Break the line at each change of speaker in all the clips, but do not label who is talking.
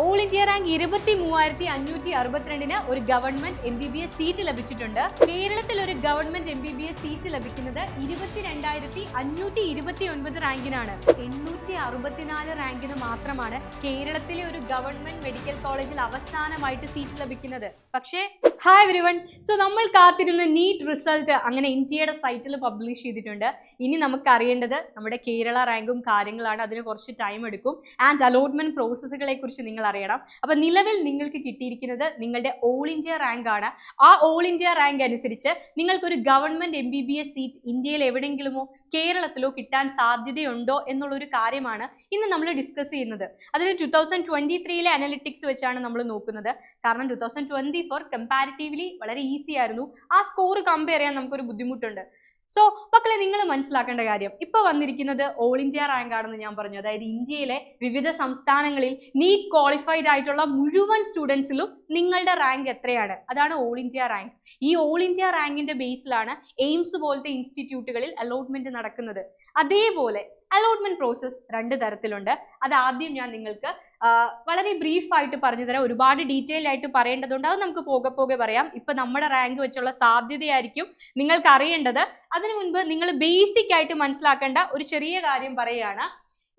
All India rank 23,562 ഒരു government MBBS seat ലഭിച്ചിട്ടുണ്ട്. കേരളത്തിൽ ഒരു ഗവൺമെന്റ് MBBS സീറ്റ് ലഭിക്കുന്നത് 22,529 റാങ്കിനാണ്. 864 റാങ്കിന് മാത്രമാണ് കേരളത്തിലെ ഒരു ഗവൺമെന്റ് മെഡിക്കൽ കോളേജിൽ അവസാനമായിട്ട് സീറ്റ് ലഭിക്കുന്നത്. പക്ഷേ ഹായ് എവരിവൺ, സോ നമ്മൾ കാത്തിരുന്ന നീറ്റ് റിസൾട്ട് അങ്ങനെ ഇന്ത്യയുടെ സൈറ്റിൽ പബ്ലിഷ് ചെയ്തിട്ടുണ്ട്. ഇനി നമുക്ക് അറിയേണ്ടത് നമ്മുടെ കേരള റാങ്കും കാര്യങ്ങളാണ്. അതിന് കുറച്ച് ടൈം എടുക്കും. ആൻഡ് അലോട്ട്മെന്റ് പ്രോസസ്സുകളെ കുറിച്ച് നിങ്ങൾ അറിയണം. അപ്പോൾ നിലവിൽ നിങ്ങൾക്ക് കിട്ടിയിരിക്കുന്നത് നിങ്ങളുടെ ഓൾ ഇന്ത്യ റാങ്ക് ആണ്. ആ ഓൾ ഇന്ത്യ റാങ്ക് അനുസരിച്ച് നിങ്ങൾക്കൊരു ഗവൺമെന്റ് MBBS സീറ്റ് ഇന്ത്യയിൽ എവിടെയെങ്കിലുമോ കേരളത്തിലോ കിട്ടാൻ സാധ്യതയുണ്ടോ എന്നുള്ളൊരു കാര്യമാണ് ഇന്ന് നമ്മൾ ഡിസ്കസ് ചെയ്യുന്നത്. അതിൽ 2023 അനലിറ്റിക്സ് വെച്ചാണ് നമ്മൾ നോക്കുന്നത്. കാരണം 2024 കമ്പാരിറ്റീവ്ലി വളരെ ഈസി ആയിരുന്നു. ആ സ്കോർ കമ്പയർ ചെയ്യാൻ നമുക്കൊരു ബുദ്ധിമുട്ടുണ്ട്. സോ മക്കളെ, നിങ്ങൾ മനസ്സിലാക്കേണ്ട കാര്യം, ഇപ്പോൾ വന്നിരിക്കുന്നത് ഓൾ ഇന്ത്യ റാങ്ക് ആണെന്ന് ഞാൻ പറഞ്ഞു. അതായത് ഇന്ത്യയിലെ വിവിധ സംസ്ഥാനങ്ങളിൽ നീറ്റ് ക്വാളിഫൈഡ് ആയിട്ടുള്ള മുഴുവൻ സ്റ്റുഡൻസിലും നിങ്ങളുടെ റാങ്ക് എത്രയാണ്, അതാണ് ഓൾ ഇന്ത്യ റാങ്ക്. ഈ ഓൾ ഇന്ത്യ റാങ്കിന്റെ ബേസിലാണ് എയിംസ് പോലത്തെ ഇൻസ്റ്റിറ്റ്യൂട്ടുകളിൽ അലോട്ട്മെന്റ് നടക്കുന്നത്. അതേപോലെ അലോട്ട്മെന്റ് പ്രോസസ് രണ്ട് തരത്തിലുണ്ട്. അത് ആദ്യം ഞാൻ നിങ്ങൾക്ക് വളരെ ബ്രീഫായിട്ട് പറഞ്ഞു തരാം. ഒരുപാട് ഡീറ്റെയിൽ ആയിട്ട് പറയേണ്ടതുണ്ട്. അത് നമുക്ക് പോകെ പോകെ പറയാം. ഇപ്പൊ നമ്മുടെ റാങ്ക് വെച്ചുള്ള സാധ്യതയായിരിക്കും നിങ്ങൾക്ക് അറിയേണ്ടത്. അതിനു മുൻപ് നിങ്ങൾ ബേസിക് ആയിട്ട് മനസ്സിലാക്കേണ്ട ഒരു ചെറിയ കാര്യം പറയുകയാണ്.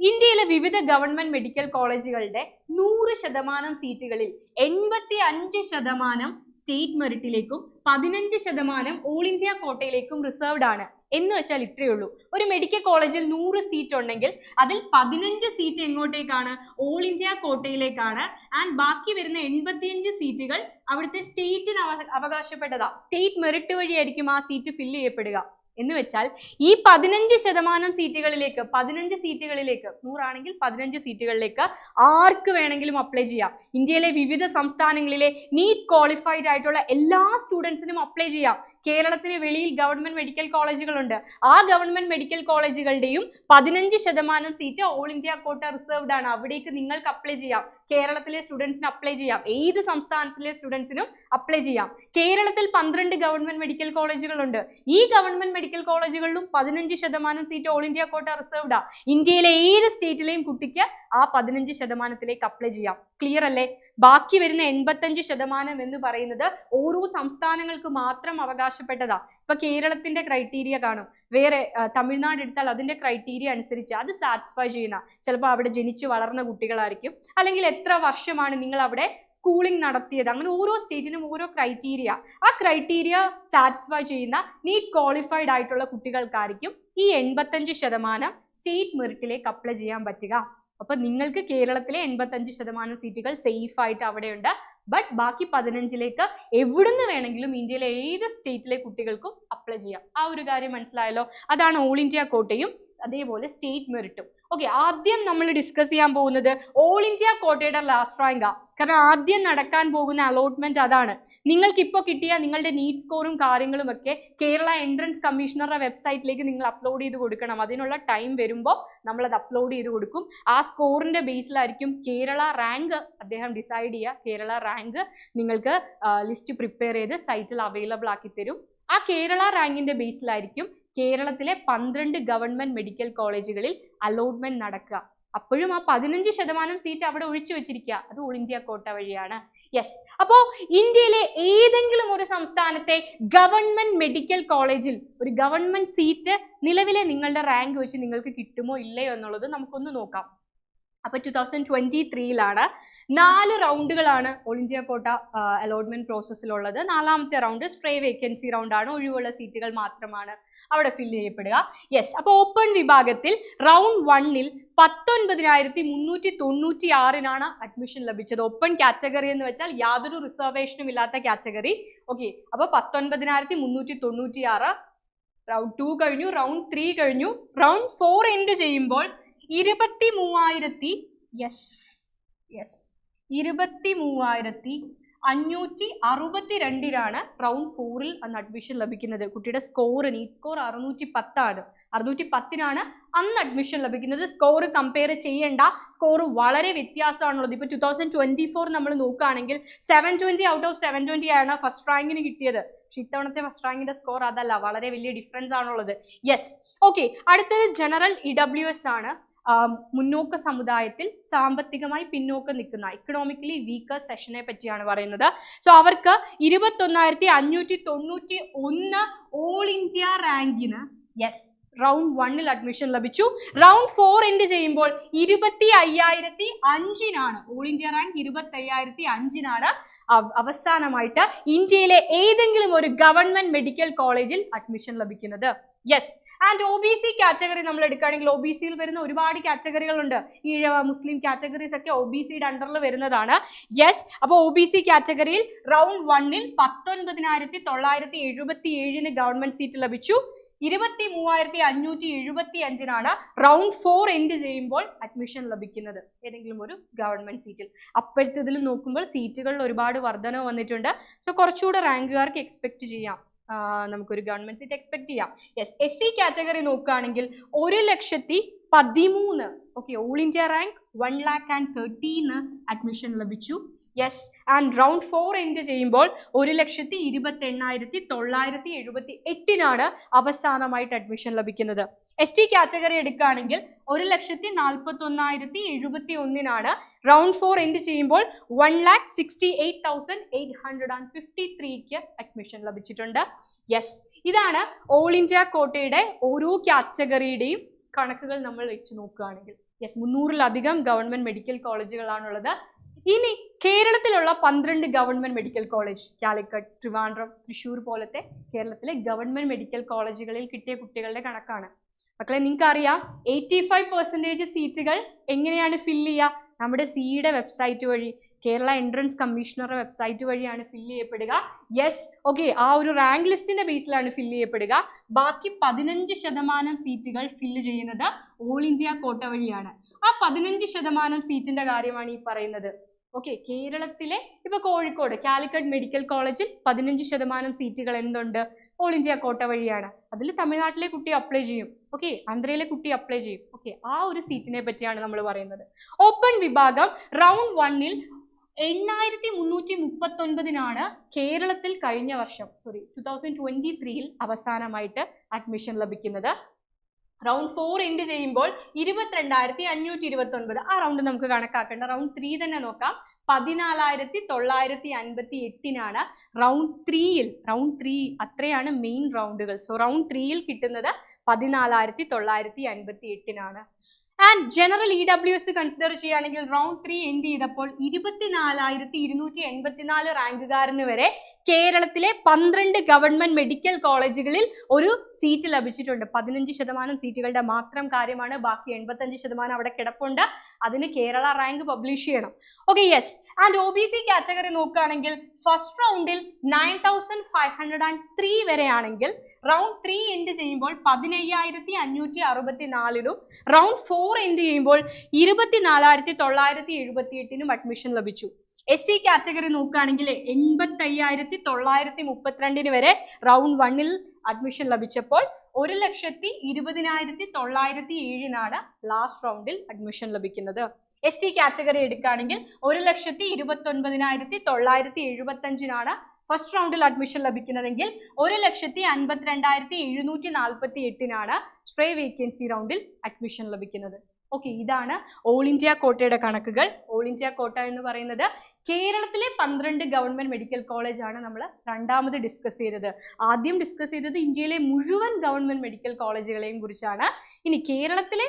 ഇന്ത്യയിലെ വിവിധ ഗവൺമെന്റ് മെഡിക്കൽ കോളേജുകളുടെ 100% സീറ്റുകളിൽ 85% സ്റ്റേറ്റ് മെറിറ്റിലേക്കും 15% ഓൾ ഇന്ത്യ കോട്ടയിലേക്കും റിസർവ്ഡ് ആണ്. എന്ന് വെച്ചാൽ ഇത്രയേ ഉള്ളൂ. ഒരു മെഡിക്കൽ കോളേജിൽ 100 സീറ്റ് ഉണ്ടെങ്കിൽ അതിൽ 15 സീറ്റ് എങ്ങോട്ടേക്കാണ്? ഓൾ ഇന്ത്യ കോട്ടയിലേക്കാണ്. ആൻഡ് ബാക്കി വരുന്ന 85 സീറ്റുകൾ അവിടുത്തെ സ്റ്റേറ്റിന് അവകാശപ്പെട്ടതാ. സ്റ്റേറ്റ് മെറിറ്റ് വഴിയായിരിക്കും ആ സീറ്റ് ഫില്ല് ചെയ്യപ്പെടുക. എന്ന് വെച്ചാൽ ഈ 15% സീറ്റുകളിലേക്ക് 100 ആണെങ്കിൽ 15 സീറ്റുകളിലേക്ക് ആർക്ക് വേണമെങ്കിലും അപ്ലൈ ചെയ്യാം. ഇന്ത്യയിലെ വിവിധ സംസ്ഥാനങ്ങളിലെ നീറ്റ് ക്വാളിഫൈഡ് ആയിട്ടുള്ള എല്ലാ സ്റ്റുഡൻസിനും അപ്ലൈ ചെയ്യാം. കേരളത്തിന് വെളിയിൽ ഗവൺമെന്റ് മെഡിക്കൽ കോളേജുകളുണ്ട്. ആ ഗവൺമെന്റ് മെഡിക്കൽ കോളേജുകളുടെയും 15% seat all India quota reserved ആണ്. അവിടേക്ക് നിങ്ങൾക്ക് അപ്ലൈ ചെയ്യാം. കേരളത്തിലെ സ്റ്റുഡൻസിന് അപ്ലൈ ചെയ്യാം. ഏത് സംസ്ഥാനത്തിലെ സ്റ്റുഡൻസിനും അപ്ലൈ ചെയ്യാം. കേരളത്തിൽ 12 ഗവൺമെന്റ് മെഡിക്കൽ കോളേജുകളുണ്ട്. ഈ ഗവൺമെന്റ് മെഡിക്കൽ കോളേജുകളിലും 15% seat all India quota reserved ആണ്. ഇന്ത്യയിലെ ഏത് സ്റ്റേറ്റിലെയും കുട്ടിക്ക് ആ 15%ത്തിലേക്ക് അപ്ലൈ ചെയ്യാം. ക്ലിയർ അല്ലേ? ബാക്കി വരുന്ന 85% എന്ന് പറയുന്നത് ഓരോ സംസ്ഥാനങ്ങൾക്ക് മാത്രം അവകാശപ്പെട്ടതാ. ഇപ്പൊ കേരളത്തിന്റെ ക്രൈറ്റീരിയ കാണും, വേറെ തമിഴ്നാട് എടുത്താൽ അതിന്റെ ക്രൈറ്റീരിയ അനുസരിച്ച് അത് സാറ്റിസ്ഫൈ ചെയ്യുന്ന, ചിലപ്പോൾ അവിടെ ജനിച്ചു വളർന്ന കുട്ടികളായിരിക്കും, അല്ലെങ്കിൽ എത്ര വർഷമാണ് നിങ്ങൾ അവിടെ സ്കൂളിംഗ് നടത്തിയത്. അങ്ങനെ ഓരോ സ്റ്റേറ്റിനും ഓരോ ക്രൈറ്റീരിയ. ആ ക്രൈറ്റീരിയ സാറ്റിസ്ഫൈ ചെയ്യുന്ന നീറ്റ് ക്വാളിഫൈഡ് ആയിട്ടുള്ള കുട്ടികൾക്കായിരിക്കും ഈ 85% സ്റ്റേറ്റ് മെറിറ്റിലേക്ക് അപ്ലൈ ചെയ്യാൻ പറ്റുക. അപ്പൊ നിങ്ങൾക്ക് കേരളത്തിലെ 85% സീറ്റുകൾ സേഫ് ആയിട്ട് അവിടെയുണ്ട്. ബട്ട് ബാക്കി 15ലേക്ക് എവിടുന്ന് വേണമെങ്കിലും ഇന്ത്യയിലെ ഏത് സ്റ്റേറ്റിലെ കുട്ടികൾക്കും അപ്ലൈ ചെയ്യാം. ആ ഒരു കാര്യം മനസ്സിലായല്ലോ? അതാണ് ഓൾ ഇന്ത്യ കോട്ടയും അതേപോലെ സ്റ്റേറ്റ് മെറിറ്റും. ഓക്കെ, ആദ്യം നമ്മൾ ഡിസ്കസ് ചെയ്യാൻ പോകുന്നത് ഓൾ ഇന്ത്യ കോട്ടയുടെ ലാസ്റ്റ് റാങ്കാ. കാരണം ആദ്യം നടക്കാൻ പോകുന്ന അലോട്ട്മെന്റ് അതാണ്. നിങ്ങൾക്ക് ഇപ്പോൾ കിട്ടിയ നിങ്ങളുടെ നീറ്റ് സ്കോറും കാര്യങ്ങളും ഒക്കെ കേരള എൻട്രൻസ് കമ്മീഷണറുടെ വെബ്സൈറ്റിലേക്ക് നിങ്ങൾ അപ്ലോഡ് ചെയ്ത് കൊടുക്കണം. അതിനുള്ള ടൈം വരുമ്പോൾ നമ്മളത് അപ്ലോഡ് ചെയ്ത് കൊടുക്കും. ആ സ്കോറിന്റെ ബേസിലായിരിക്കും കേരള റാങ്ക് അദ്ദേഹം ഡിസൈഡ് ചെയ്യുക. കേരള റാങ്ക് നിങ്ങൾക്ക് ലിസ്റ്റ് പ്രിപ്പയർ ചെയ്ത് സൈറ്റിൽ അവൈലബിൾ ആക്കി തരും. ആ കേരള റാങ്കിന്റെ ബേസിലായിരിക്കും കേരളത്തിലെ 12 ഗവൺമെന്റ് മെഡിക്കൽ കോളേജുകളിൽ അലോട്ട്മെന്റ് നടക്കുക. അപ്പോഴും ആ 15% സീറ്റ് അവിടെ ഒഴിച്ചു വെച്ചിരിക്കുക. അത് ഓൾ ഇന്ത്യ കോട്ട വഴിയാണ്. യെസ്, അപ്പോൾ ഇന്ത്യയിലെ ഏതെങ്കിലും ഒരു സംസ്ഥാനത്തെ ഗവൺമെന്റ് മെഡിക്കൽ കോളേജിൽ ഒരു ഗവൺമെന്റ് സീറ്റ് നിലവിലെ നിങ്ങളുടെ റാങ്ക് വെച്ച് നിങ്ങൾക്ക് കിട്ടുമോ ഇല്ലയോ എന്നുള്ളത് നമുക്കൊന്ന് നോക്കാം. അപ്പോൾ 2023 4 റൗണ്ടുകളാണ് ഓൾ ഇന്ത്യ കോട്ട അലോട്ട്മെന്റ് പ്രോസസ്സിലുള്ളത്. 4ാമത്തെ റൗണ്ട് സ്ട്രേ വേക്കൻസി റൗണ്ടാണ്. ഒഴിവുള്ള സീറ്റുകൾ മാത്രമാണ് അവിടെ ഫില്ല് ചെയ്യപ്പെടുക. യെസ്, അപ്പോൾ ഓപ്പൺ വിഭാഗത്തിൽ റൗണ്ട് 1-ൽ 19,396 അഡ്മിഷൻ ലഭിച്ചത്. ഓപ്പൺ കാറ്റഗറി എന്ന് വെച്ചാൽ യാതൊരു റിസർവേഷനും ഇല്ലാത്ത കാറ്റഗറി. ഓക്കെ, അപ്പോൾ 19,396 റൗണ്ട് 2 കഴിഞ്ഞു, റൗണ്ട് 3 കഴിഞ്ഞു. റൗണ്ട് 4 എൻഡ് ചെയ്യുമ്പോൾ 23,562 റൗണ്ട് 4-ൽ അന്ന് അഡ്മിഷൻ ലഭിക്കുന്നത്. കുട്ടിയുടെ സ്കോർ, നീറ്റ് സ്കോർ 610 610 അന്ന് അഡ്മിഷൻ ലഭിക്കുന്നത്. സ്കോർ കമ്പയർ ചെയ്യേണ്ട, സ്കോർ വളരെ വ്യത്യാസമാണുള്ളത്. ഇപ്പോൾ 2024 നമ്മൾ നോക്കുകയാണെങ്കിൽ 720 ഔട്ട് ഓഫ് 720 ആണ് ഫസ്റ്റ് റാങ്കിന് കിട്ടിയത്. പക്ഷെ ഇത്തവണത്തെ ഫസ്റ്റ് റാങ്കിന്റെ സ്കോർ അതല്ല, വളരെ വലിയ ഡിഫറൻസ് ആണുള്ളത്. Yes, okay. അടുത്തത് ജനറൽ EWS ആണ്. മുന്നോക്ക സമുദായത്തിൽ സാമ്പത്തികമായി പിന്നോക്കം നിൽക്കുന്ന ഇക്കണോമിക്കലി വീക്കർ സെഷനെ പറ്റിയാണ് പറയുന്നത്. സോ അവർക്ക് 21,591 ഓൾ ഇന്ത്യ റാങ്കിന് റൗണ്ട് 1-ൽ അഡ്മിഷൻ ലഭിച്ചു. റൗണ്ട് 4 എൻഡ് ചെയ്യുമ്പോൾ 25,005-നാണ് ഓൾ ഇന്ത്യ റാങ്ക് 25,005-നാണ് അവസാനമായിട്ട് ഇന്ത്യയിലെ ഏതെങ്കിലും ഒരു ഗവൺമെന്റ് മെഡിക്കൽ കോളേജിൽ അഡ്മിഷൻ ലഭിക്കുന്നത്. ആൻഡ് OBC കാറ്റഗറി നമ്മൾ എടുക്കുകയാണെങ്കിൽ OBCയിൽ വരുന്ന ഒരുപാട് കാറ്റഗറികളുണ്ട്. ഈഴവ മുസ്ലിം കാറ്റഗറീസ് ഒക്കെ OBCയുടെ അണ്ടറിൽ വരുന്നതാണ്. അപ്പോൾ OBC കാറ്റഗറിയിൽ റൗണ്ട് 1-ൽ 19,977-ന് ഗവൺമെന്റ് സീറ്റ് ലഭിച്ചു. 23,575-നാണ് റൗണ്ട് 4 എൻഡ് ചെയ്യുമ്പോൾ അഡ്മിഷൻ ലഭിക്കുന്നത് ഏതെങ്കിലും ഒരു ഗവൺമെന്റ് സീറ്റിൽ. അപ്പോഴത്തെ ഇതിൽ നോക്കുമ്പോൾ സീറ്റുകളിൽ ഒരുപാട് വർധനവ് വന്നിട്ടുണ്ട്. സോ കുറച്ചുകൂടെ റാങ്കുകാർക്ക് എക്സ്പെക്ട് ചെയ്യാം, നമുക്കൊരു ഗവൺമെന്റ് സീറ്റ് എക്സ്പെക്ട് ചെയ്യാം. SC കാറ്റഗറി നോക്കുകയാണെങ്കിൽ 1,13,000 ഓൾ ഇന്ത്യ റാങ്ക് 1,13,000 അഡ്മിഷൻ ലഭിച്ചു. ആൻഡ് റൗണ്ട് 4 എൻഡ് ചെയ്യുമ്പോൾ 1,28,978-നാണ് അവസാനമായിട്ട് അഡ്മിഷൻ ലഭിക്കുന്നത്. ST കാറ്റഗറി എടുക്കുകയാണെങ്കിൽ 1,41,071-നാണ് റൗണ്ട് 4 എൻഡ് ചെയ്യുമ്പോൾ 1,68,853-ക്ക് അഡ്മിഷൻ ലഭിച്ചിട്ടുണ്ട്. ഇതാണ് ഓൾ ഇന്ത്യ കോട്ടയുടെ ഓരോ കാറ്റഗറിയുടെയും കണക്കുകൾ നമ്മൾ വെച്ച് നോക്കുകയാണെങ്കിൽ 300-ലധികം ഗവൺമെന്റ് മെഡിക്കൽ കോളേജുകളാണുള്ളത്. ഇനി കേരളത്തിലുള്ള 12 government medical college, Calicut, Trivandrum, Thrissur പോലത്തെ കേരളത്തിലെ ഗവൺമെന്റ് മെഡിക്കൽ കോളേജുകളിൽ കിട്ടിയ കുട്ടികളുടെ കണക്കാണ്. മക്കളെ നിങ്ങൾക്കറിയാം 85% സീറ്റുകൾ എങ്ങനെയാണ് ഫില്ല് ചെയ്യുക? നമ്മുടെ സിയുടെ വെബ്സൈറ്റ് വഴി, കേരള എൻട്രൻസ് കമ്മീഷണറുടെ വെബ്സൈറ്റ് വഴിയാണ് ഫില്ല് ചെയ്യപ്പെടുക. ആ ഒരു റാങ്ക് ലിസ്റ്റിന്റെ ബേസിലാണ് ഫില്ല് ചെയ്യപ്പെടുക. ബാക്കി 15% സീറ്റുകൾ ഫില്ല് ചെയ്യുന്നത് ഓൾ ഇന്ത്യ കോട്ട വഴിയാണ്. ആ 15% സീറ്റിന്റെ കാര്യമാണ് ഈ പറയുന്നത്. കേരളത്തിലെ ഇപ്പൊ കോഴിക്കോട് കാലിക്കറ്റ് മെഡിക്കൽ കോളേജിൽ 15% സീറ്റുകൾ എന്തുണ്ട്? ഓൾ ഇന്ത്യ കോട്ട വഴിയാണ്. അതിൽ തമിഴ്നാട്ടിലെ കുട്ടി അപ്ലൈ ചെയ്യും, ആന്ധ്രയിലെ കുട്ടി അപ്ലൈ ചെയ്യും. ആ ഒരു സീറ്റിനെ പറ്റിയാണ് നമ്മൾ പറയുന്നത്. ഓപ്പൺ വിഭാഗം റൗണ്ട് 1-ൽ 8,339-നാണ് കേരളത്തിൽ കഴിഞ്ഞ വർഷം 2023-ൽ അവസാനമായിട്ട് അഡ്മിഷൻ ലഭിക്കുന്നത്. റൗണ്ട് 4 എൻഡ് ചെയ്യുമ്പോൾ 22,529. ആ റൗണ്ട് നമുക്ക് കണക്കാക്കേണ്ട. റൗണ്ട് 3 തന്നെ നോക്കാം. 14,958-നാണ് റൗണ്ട് 3 അത്രയാണ് മെയിൻ റൗണ്ടുകൾ. സോ റൗണ്ട് 3-ൽ കിട്ടുന്നത് 14,958-നാണ്. ആൻഡ് ജനറൽ EWS കൺസിഡർ ചെയ്യുകയാണെങ്കിൽ റൗണ്ട് 3 എൻഡ് ചെയ്തപ്പോൾ 24,284 റാങ്കുകാരന് വരെ കേരളത്തിലെ 12 ഗവൺമെന്റ് മെഡിക്കൽ കോളേജുകളിൽ ഒരു സീറ്റ് ലഭിച്ചിട്ടുണ്ട്. 15% സീറ്റുകളുടെ മാത്രം കാര്യമാണ്. ബാക്കി 85% അവിടെ കിടപ്പുണ്ട്. അതിന് കേരള റാങ്ക് പബ്ലിഷ് ചെയ്യണം. ആൻഡ് OBC കാറ്റഗറി നോക്കുകയാണെങ്കിൽ ഫസ്റ്റ് റൗണ്ടിൽ 9,503 വരെയാണെങ്കിൽ റൗണ്ട് 3 എൻഡ് ചെയ്യുമ്പോൾ 15,564-നും റൗണ്ട് 4 എൻഡ് ചെയ്യുമ്പോൾ 24,978-നും അഡ്മിഷൻ ലഭിച്ചു. SC കാറ്റഗറി നോക്കുകയാണെങ്കിൽ 85,932 വരെ റൗണ്ട് 1-ൽ അഡ്മിഷൻ ലഭിച്ചപ്പോൾ 1,20,907-നാണ് ലാസ്റ്റ് റൗണ്ടിൽ അഡ്മിഷൻ ലഭിക്കുന്നത്. ST കാറ്റഗറി എടുക്കുകയാണെങ്കിൽ 1,29,975-നാണ് ഫസ്റ്റ് റൗണ്ടിൽ അഡ്മിഷൻ ലഭിക്കുന്നതെങ്കിൽ 1,52,748-നാണ് സ്ട്രേ വേക്കൻസി റൗണ്ടിൽ അഡ്മിഷൻ ലഭിക്കുന്നത്. ഇതാണ് ഓൾ ഇന്ത്യ കോട്ടയുടെ കണക്കുകൾ. ഓൾ ഇന്ത്യ കോട്ട എന്ന് പറയുന്നത് കേരളത്തിലെ 12 ഗവൺമെന്റ് മെഡിക്കൽ കോളേജാണ് നമ്മൾ രണ്ടാമത് ഡിസ്കസ് ചെയ്തത്. ആദ്യം ഡിസ്കസ് ചെയ്തത് ഇന്ത്യയിലെ മുഴുവൻ ഗവൺമെന്റ് മെഡിക്കൽ കോളേജുകളെയും കുറിച്ചാണ്. ഇനി കേരളത്തിലെ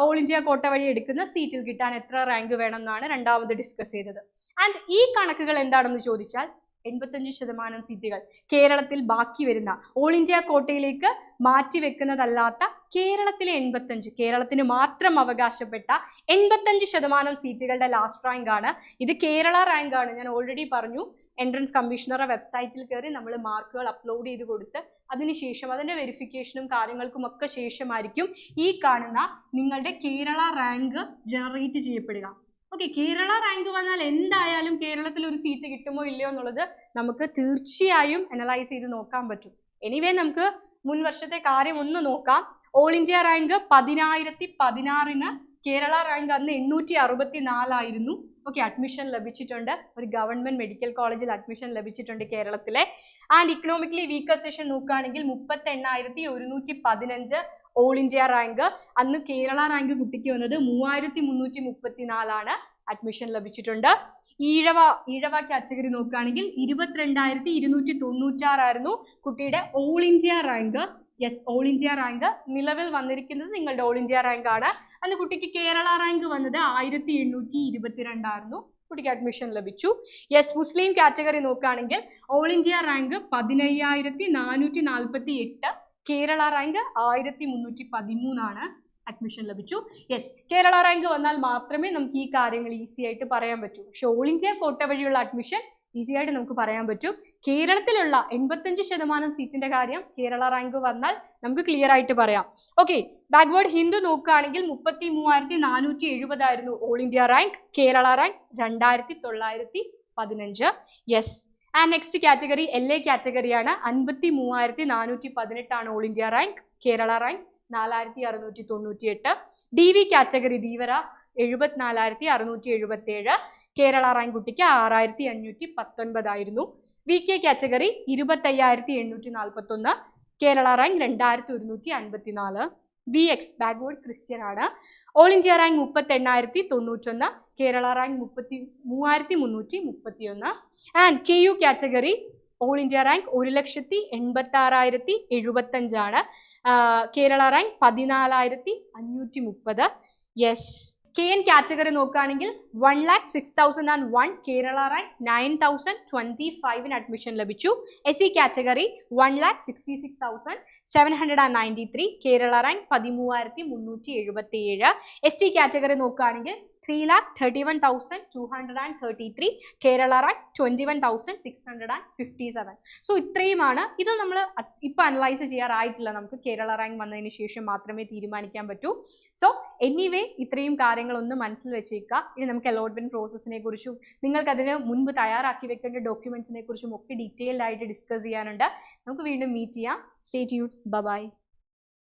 ഓൾ ഇന്ത്യ കോട്ട വഴി എടുക്കുന്ന സീറ്റിൽ കിട്ടാൻ എത്ര റാങ്ക് വേണം എന്നാണ് രണ്ടാമത് ഡിസ്കസ് ചെയ്തത്. ആൻഡ് ഈ കണക്കുകൾ എന്താണെന്ന് ചോദിച്ചാൽ 85% സീറ്റുകൾ കേരളത്തിൽ ബാക്കി വരുന്ന ഓൾ ഇന്ത്യ കോട്ടയിലേക്ക് മാറ്റിവെക്കുന്നതല്ലാത്ത കേരളത്തിലെ 85, കേരളത്തിന് മാത്രം അവകാശപ്പെട്ട 85% സീറ്റുകളുടെ ലാസ്റ്റ് റാങ്ക് ആണ്. ഇത് കേരള റാങ്ക് ആണ്. ഞാൻ ഓൾറെഡി പറഞ്ഞു, എൻട്രൻസ് കമ്മീഷണറുടെ വെബ്സൈറ്റിൽ കയറി നമ്മൾ മാർക്കുകൾ അപ്ലോഡ് ചെയ്ത് കൊടുത്ത് അതിനുശേഷം അതിൻ്റെ വെരിഫിക്കേഷനും കാര്യങ്ങൾക്കും ഒക്കെ ശേഷമായിരിക്കും ഈ കാണുന്ന നിങ്ങളുടെ കേരള റാങ്ക് ജനറേറ്റ് ചെയ്യപ്പെടുക. കേരള റാങ്ക് വന്നാൽ എന്തായാലും കേരളത്തിൽ ഒരു സീറ്റ് കിട്ടുമോ ഇല്ലയോ എന്നുള്ളത് നമുക്ക് തീർച്ചയായും അനലൈസ് ചെയ്ത് നോക്കാൻ പറ്റും. എനിവേ നമുക്ക് മുൻ വർഷത്തെ കാര്യം ഒന്ന് നോക്കാം. ഓൾ ഇന്ത്യ റാങ്ക് 10,016-ന്, കേരള റാങ്ക് അന്ന് 864 അഡ്മിഷൻ ലഭിച്ചിട്ടുണ്ട്. ഒരു ഗവൺമെന്റ് മെഡിക്കൽ കോളേജിൽ അഡ്മിഷൻ ലഭിച്ചിട്ടുണ്ട് കേരളത്തിലെ. ആൻഡ് ഇക്കണോമിക്കലി വീക്കർ സെഷൻ നോക്കുകയാണെങ്കിൽ 38,115 ഓൾ ഇന്ത്യ റാങ്ക്. അന്ന് കേരള റാങ്ക് കുട്ടിക്ക് വന്നത് 3334 അഡ്മിഷൻ ലഭിച്ചിട്ടുണ്ട്. ഈഴവ കാറ്റഗറി നോക്കുകയാണെങ്കിൽ 22,296 കുട്ടിയുടെ all India rank. Yes, all India rank നിലവിൽ വന്നിരിക്കുന്നത് നിങ്ങളുടെ ഓൾ ഇന്ത്യ റാങ്ക് ആണ്. അന്ന് കുട്ടിക്ക് കേരള റാങ്ക് വന്നത് 1722 കുട്ടിക്ക് അഡ്മിഷൻ ലഭിച്ചു. യെസ്, മുസ്ലിം കാറ്റഗറി നോക്കുകയാണെങ്കിൽ all India rank 15,448, Kerala rank 1313 admission ലഭിച്ചു. യെസ്, കേരള റാങ്ക് വന്നാൽ മാത്രമേ നമുക്ക് ഈ കാര്യങ്ങൾ ഈസി ആയിട്ട് പറയാൻ പറ്റൂ. പക്ഷെ ഓൾ ഇന്ത്യ കോട്ട വഴിയുള്ള അഡ്മിഷൻ ഈസി ആയിട്ട് നമുക്ക് പറയാൻ പറ്റും. കേരളത്തിലുള്ള 85% സീറ്റിന്റെ കാര്യം കേരള റാങ്ക് വന്നാൽ നമുക്ക് ക്ലിയർ ആയിട്ട് പറയാം. ഓക്കെ, ബാക്ക്വേർഡ് ഹിന്ദു നോക്കുകയാണെങ്കിൽ 33,470 all India rank, Kerala rank 2,915. Yes, and next category LA കാറ്റഗറിയാണ്. 53,418 all India rank, Kerala rank 4,698. DV category Dheevara 74,677, Kerala rank കുട്ടിക്ക് 6,519. VK category 25,841, Kerala rank 2,154. BX backward Christian ആണ്. ഓൾ ഇന്ത്യ റാങ്ക് 38,091, കേരള റാങ്ക് 33,331. And KU category all India rank 1,86,075, Kerala rank 14,530. Yes, KN category നോക്കുകയാണെങ്കിൽ 1,06,001, Kerala rank 9,025 admission ലഭിച്ചു. SC category 1,66,793, Kerala rank 13,377. ST category നോക്കുകയാണെങ്കിൽ 3,31,233, Kerala rank 21,657. So ഇത്രയുമാണ്. ഇത് നമ്മൾ ഇപ്പൊ അനലൈസ് ചെയ്യാറായിട്ടില്ല, നമുക്ക് കേരള റാങ്ക് വന്നതിന് ശേഷം മാത്രമേ തീരുമാനിക്കാൻ പറ്റൂ. സോ എനിവേ ഇത്രയും കാര്യങ്ങളൊന്ന് മനസ്സിൽ വെച്ചേക്കുക. ഇനി നമുക്ക് അലോട്ട്മെന്റ് പ്രോസസ്സിനെ കുറിച്ചും നിങ്ങൾക്ക് അതിന് മുൻപ് തയ്യാറാക്കി വെക്കേണ്ട ഡോക്യുമെന്റ്സിനെ കുറിച്ചും ഒക്കെ ഡീറ്റെയിൽഡ് ആയിട്ട് ഡിസ്കസ് ചെയ്യാനുണ്ട്. നമുക്ക് വീണ്ടും മീറ്റ് ചെയ്യാം. Stay tuned. ബൈ.